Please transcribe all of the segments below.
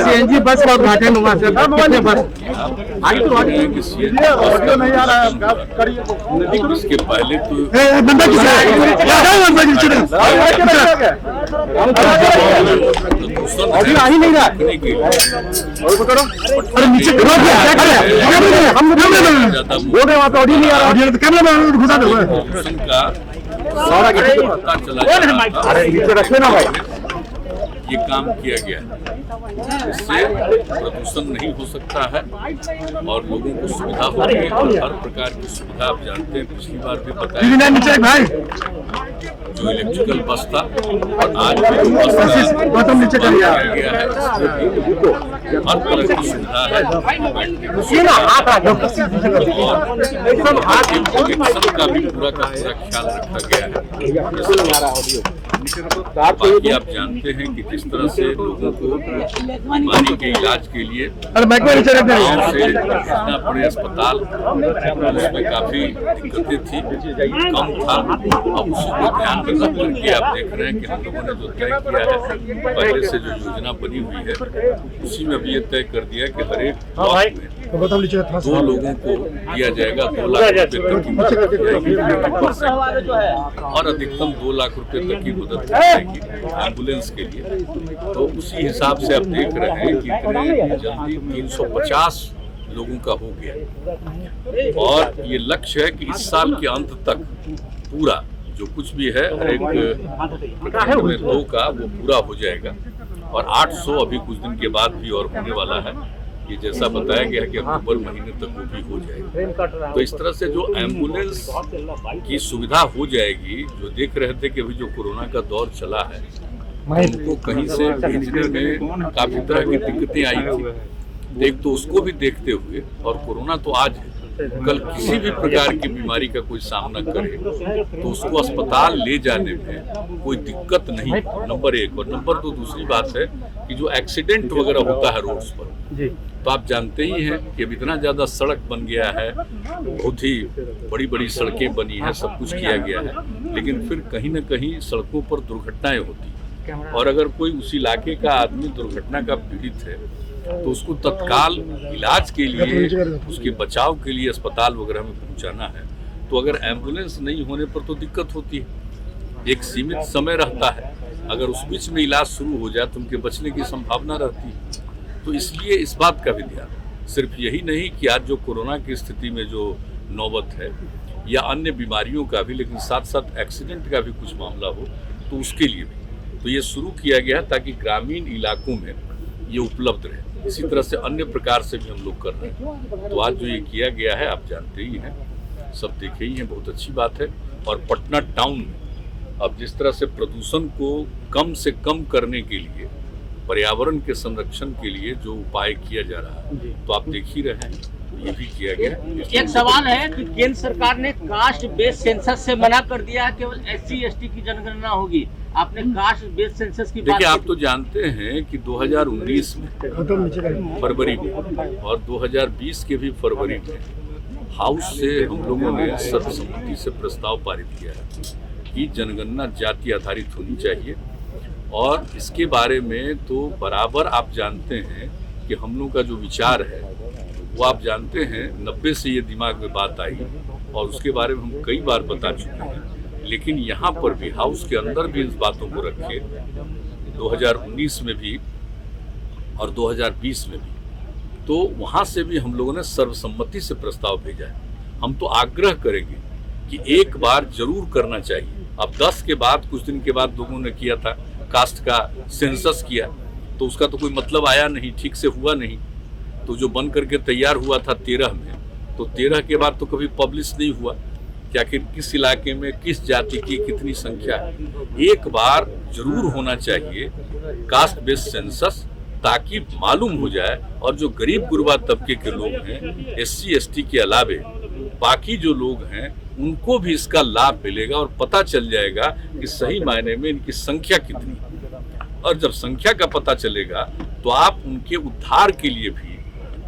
CNG bus का उद्घाटन हुआ सर, कितने बस इसके पहले तो अभी आ ही नहीं रहा। अरे नीचे ये काम किया गया है, इससे प्रदूषण नहीं हो सकता है और लोगों को सुविधा होगी। और हर प्रकार की सुविधा आप जानते हैं, पिछली बार भी बताया जो इलेक्ट्रिकल बस था और आज भी जो बस किया गया है, हर तरह की सुविधा है बैठने की सुविधा का भी पूरा का पूरा ख्याल रखा गया है। बाकी आप जानते हैं कि किस तरह से लोगों को बीमारी के इलाज के लिए गाँव से पहुंचना पड़े अस्पताल, उसमें काफी दिक्कतें थी, कम था। अब उसी को ध्यान में रख करके आप देख रहे हैं कि हम लोगों ने जो तय किया है, पहले से जो योजना बनी हुई है उसी में भी ये तय कर दिया कि हर एक ब्लॉक में 2 लोगों को दिया जाएगा 2 लाख रुपए तक की मदद दी जाएगी और अधिकतम 2 लाख रुपए तक की मदद दी जाएगी एम्बुलेंस के लिए। तो उसी हिसाब से आप देख रहे हैं कि इतने जल्दी 350 लोगों का हो गया और ये लक्ष्य है कि इस साल के अंत तक पूरा जो कुछ भी है हर एक प्रखंड में 2 का वो पूरा हो जाएगा और 800 अभी कुछ दिन के बाद भी और होने वाला है। ये जैसा बताया गया कि अक्टूबर महीने तक वो भी हो जाएगा। तो इस तरह से जो एम्बुलेंस की सुविधा हो जाएगी, जो देख रहे थे कि अभी जो कोरोना का दौर चला है उनको कहीं से भेजने में काफी तरह की दिक्कतें आई थी। एक तो उसको भी देखते हुए और कोरोना तो आज है, कल किसी भी प्रकार की बीमारी का कोई सामना करे तो उसको अस्पताल ले जाने में कोई दिक्कत नहीं, नंबर 1। और नंबर 2 दूसरी बात है कि जो एक्सीडेंट वगैरह होता है रोड्स पर, तो आप जानते ही हैं कि अब इतना ज्यादा सड़क बन गया है, बहुत ही बड़ी बड़ी सड़कें बनी हैं, सब कुछ किया गया है, लेकिन फिर कहीं ना कहीं सड़कों पर दुर्घटनाएं होती हैं। और अगर कोई उस इलाके का आदमी दुर्घटना का पीड़ित है तो उसको तत्काल इलाज के लिए, उसके बचाव के लिए अस्पताल वगैरह में पहुंचाना है, तो अगर एम्बुलेंस नहीं होने पर तो दिक्कत होती है। एक सीमित समय रहता है, अगर उस बीच में इलाज शुरू हो जाए तो उनके बचने की संभावना रहती है। तो इसलिए इस बात का भी ध्यान, सिर्फ यही नहीं कि आज जो कोरोना की स्थिति में जो नौबत है या अन्य बीमारियों का भी, लेकिन साथ साथ एक्सीडेंट का भी कुछ मामला हो तो उसके लिए भी तो ये शुरू किया गया है ताकि ग्रामीण इलाकों में ये उपलब्ध रहे। इसी तरह से अन्य प्रकार से भी हम लोग कर रहे हैं। तो आज जो ये किया गया है आप जानते ही हैं, सब देखे ही हैं, बहुत अच्छी बात है। और पटना टाउन में अब जिस तरह से प्रदूषण को कम से कम करने के लिए, पर्यावरण के संरक्षण के लिए जो उपाय किया जा रहा है, तो आप देख ही रहे हैं, तो ये भी किया गया। एक सवाल है कि केंद्र सरकार ने कास्ट बेस्ड सेंसस से मना कर दिया है, केवल SC ST की जनगणना होगी। आपने कास्ट बेस्ड सेंसस की बात, देखिए आप तो जानते हैं कि 2019 में फरवरी में और 2020 के भी फरवरी में हाउस से हम लोगों ने सर्वसम्मति से प्रस्ताव पारित किया है कि जनगणना जाति आधारित होनी चाहिए। और इसके बारे में तो बराबर आप जानते हैं कि हम लोग का जो विचार है वो आप जानते हैं 90 से ये दिमाग में बात आई और उसके बारे में हम कई बार बता चुके हैं। लेकिन यहाँ पर भी हाउस के अंदर भी इस बातों को रखे 2019 में भी और 2020 में भी, तो वहाँ से भी हम लोगों ने सर्वसम्मति से प्रस्ताव भेजा है। हम तो आग्रह करेंगे कि एक बार जरूर करना चाहिए। अब 10 के बाद कुछ दिन के बाद लोगों ने किया था कास्ट का सेंसस किया, तो उसका तो कोई मतलब आया नहीं, ठीक से हुआ नहीं। तो जो बन करके तैयार हुआ था 13 में, तो 13 के बाद तो कभी पब्लिश नहीं हुआ कि आखिर किस इलाके में किस जाति की कितनी संख्या है। एक बार जरूर होना चाहिए कास्ट बेस्ड सेंसस, ताकि मालूम हो जाए और जो गरीब गुरबा तबके के लोग हैं, SC ST के अलावे बाकी जो लोग हैं, उनको भी इसका लाभ मिलेगा और पता चल जाएगा कि सही मायने में इनकी संख्या कितनी है। और जब संख्या का पता चलेगा तो आप उनके उद्धार के लिए भी,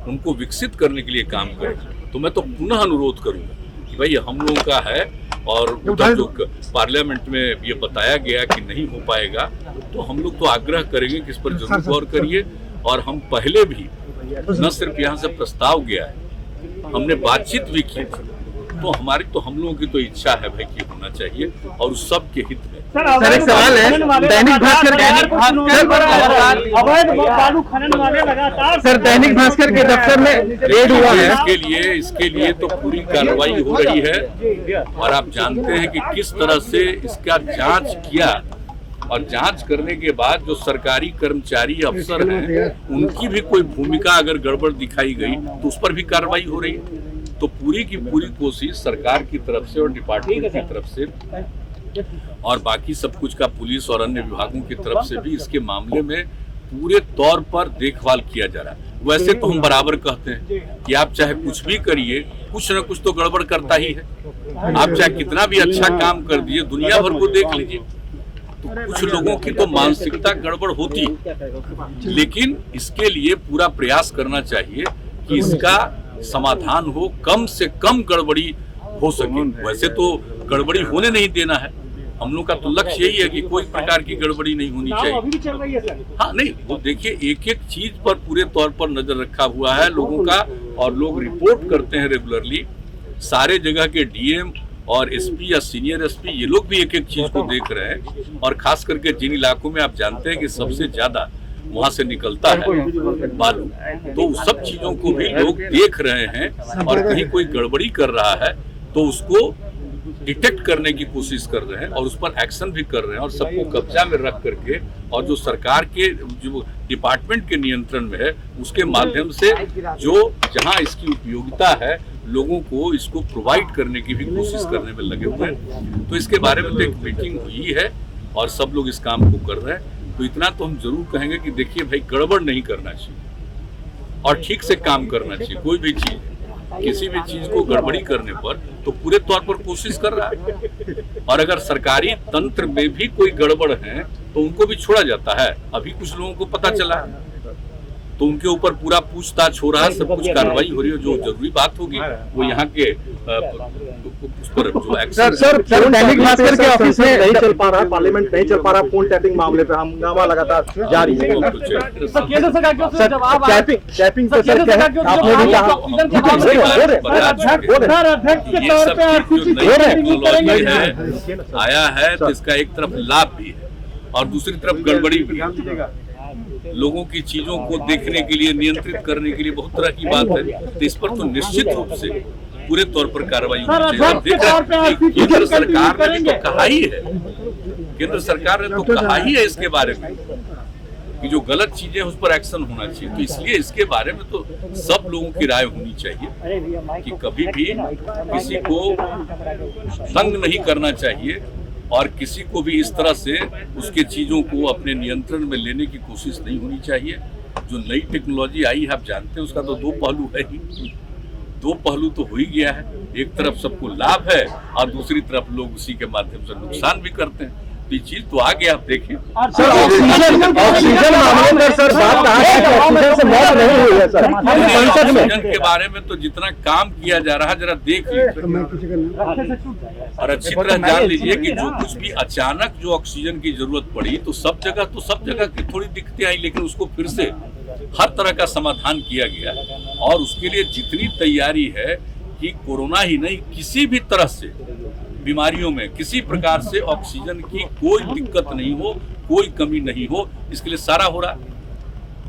उनको विकसित करने के लिए काम करें। तो मैं तो पुनः अनुरोध करूंगा कि भाई हम लोगों का है और जो पार्लियामेंट में ये बताया गया कि नहीं हो पाएगा, तो हम लोग तो आग्रह करेंगे कि इस पर जरूर गौर करिए। और हम पहले भी न सिर्फ यहाँ से प्रस्ताव गया है, हमने बातचीत भी की थी, तो हमारी तो हम लोगों की तो इच्छा है भाई कि होना चाहिए और उस सब के हित में। सर एक सवाल है, दैनिक भास्कर के दफ्तर में रेड हुआ है, इसके लिए तो पूरी कार्रवाई हो रही है और आप जानते हैं कि किस तरह से इसका जांच किया और जांच करने के बाद जो सरकारी कर्मचारी अफसर हैं उनकी भी कोई भूमिका अगर गड़बड़ दिखाई गई तो उस पर भी कार्रवाई हो रही है। तो पूरी की पूरी कोशिश सरकार की तरफ से और डिपार्टमेंट की तरफ से और बाकी सब कुछ का पुलिस और अन्य विभागों की तरफ से भी इसके मामले में पूरे तौर पर देखभाल किया जा रहा है। वैसे तो हम बराबर कहते हैं कि आप चाहे कुछ भी करिए, कुछ न कुछ तो गड़बड़ करता ही है। आप चाहे कितना भी अच्छा काम कर दिए, दुनिया भर को देख लीजिए, तो कुछ लोगों की तो मानसिकता गड़बड़ होती है, लेकिन इसके लिए पूरा प्रयास करना चाहिए कि इसका समाधान हो, कम से कम गड़बड़ी हो सके। वैसे तो गड़बड़ी होने नहीं देना है, हम लोग का तो लक्ष्य यही है कि कोई प्रकार की गड़बड़ी नहीं होनी चाहिए। अभी भी चल रही है सर? हाँ नहीं, वो देखिए एक एक चीज पर पूरे तौर पर नजर रखा हुआ है लोगों का और लोग रिपोर्ट करते हैं रेगुलरली। सारे जगह के डीएम और एसपी या सीनियर एसपी ये लोग भी एक एक चीज को देख रहे हैं और खास करके जिन इलाकों में आप जानते हैं कि सबसे ज्यादा वहां से निकलता है बालू, तो उस सब चीजों को भी लोग देख रहे हैं और कहीं कोई गड़बड़ी कर रहा है तो उसको डिटेक्ट करने की कोशिश कर रहे हैं और उस पर एक्शन भी कर रहे हैं और सबको कब्जा में रख करके और जो सरकार के जो डिपार्टमेंट के नियंत्रण में है उसके माध्यम से जो जहां इसकी उपयोगिता है लोगों को इसको प्रोवाइड करने की भी कोशिश करने में लगे हुए हैं। तो इसके बारे में तो एक मीटिंग हुई है और सब लोग इस काम को कर रहे हैं। तो इतना तो हम जरूर कहेंगे कि देखिए भाई गड़बड़ नहीं करना चाहिए और ठीक से काम करना चाहिए। कोई भी चीज, किसी भी चीज को गड़बड़ी करने पर तो पूरे तौर पर कोशिश कर रहा है और अगर सरकारी तंत्र में भी कोई गड़बड़ है तो उनको भी छोड़ा जाता है। अभी कुछ लोगों को पता चला तो उनके ऊपर पूरा पूछताछ हो रहा है, सब कुछ कार्रवाई हो रही है। जो जरूरी बात होगी वो यहाँ के उस पर जो एक्शन। सर दैनिक भास्कर के ऑफिस में नहीं चल पा रहा, पार्लियामेंट नहीं चल पा रहा, फोन टैपिंग मामले पे हंगामा लगातार जारी है। टैपिंग पे सर क्या है, आपने भी कहा आया है तो इसका एक तरफ लाभ भी है और दूसरी तरफ गड़बड़ी भी है। लोगों की चीजों को देखने के लिए, नियंत्रित करने के लिए बहुत तरह की बात है। तो इस पर तो निश्चित रूप से पूरे तौर पर कार्रवाई होनी चाहिए। केंद्र सरकार ने तो कहा ही है, केंद्र सरकार ने तो कहा ही है इसके बारे में कि जो गलत चीजें उस पर एक्शन होना चाहिए। तो इसलिए इसके बारे में तो सब लोगों की राय होनी चाहिए कि कभी भी किसी को तंग नहीं करना चाहिए और किसी को भी इस तरह से उसके चीजों को अपने नियंत्रण में लेने की कोशिश नहीं होनी चाहिए। जो नई टेक्नोलॉजी आई है आप जानते हैं उसका तो दो पहलू है ही, दो पहलू तो हो ही गया है। एक तरफ सबको लाभ है और दूसरी तरफ लोग उसी के माध्यम से नुकसान भी करते हैं। ये चीज तो आगे आप देखिए। सर ऑक्सीजन मामले पर सर बात कहा है कि ऑक्सीजन से मौत नहीं हुई है सर। ऑक्सीजन के बारे में तो जितना काम किया जा रहा है जरा देख लीजिए और अच्छी तरह जान लीजिए कि जो कुछ भी अचानक जो ऑक्सीजन की जरूरत पड़ी तो सब जगह की थोड़ी दिक्कतें आई, लेकिन उसको फिर से हर तरह का समाधान किया गया और उसके लिए जितनी तैयारी है कि कोरोना ही नहीं किसी भी तरह से बीमारियों में किसी प्रकार से ऑक्सीजन की कोई दिक्कत नहीं हो, कोई कमी नहीं हो, इसके लिए सारा हो रहा।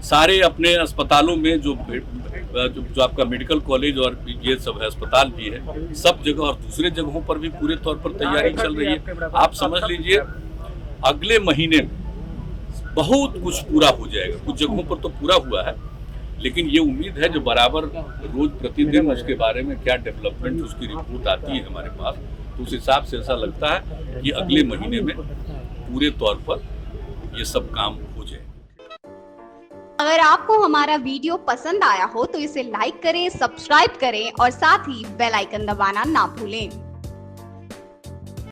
सारे अपने अस्पतालों में जो आपका मेडिकल कॉलेज और ये सब है, अस्पताल भी है, सब जगह और दूसरे जगहों पर भी पूरे तौर पर तैयारी चल रही है। आप समझ लीजिए अगले महीने में बहुत कुछ पूरा हो जाएगा। कुछ जगहों पर तो पूरा हुआ है, लेकिन ये उम्मीद है जो बराबर रोज प्रतिदिन उसके बारे में क्या डेवलपमेंट उसकी रिपोर्ट आती है हमारे पास, तो उस हिसाब से ऐसा लगता है कि अगले महीने में पूरे तौर पर ये सब काम हो जाए। अगर आपको हमारा वीडियो पसंद आया हो तो इसे लाइक करें, सब्सक्राइब करें और साथ ही बेल आइकन दबाना ना भूलें।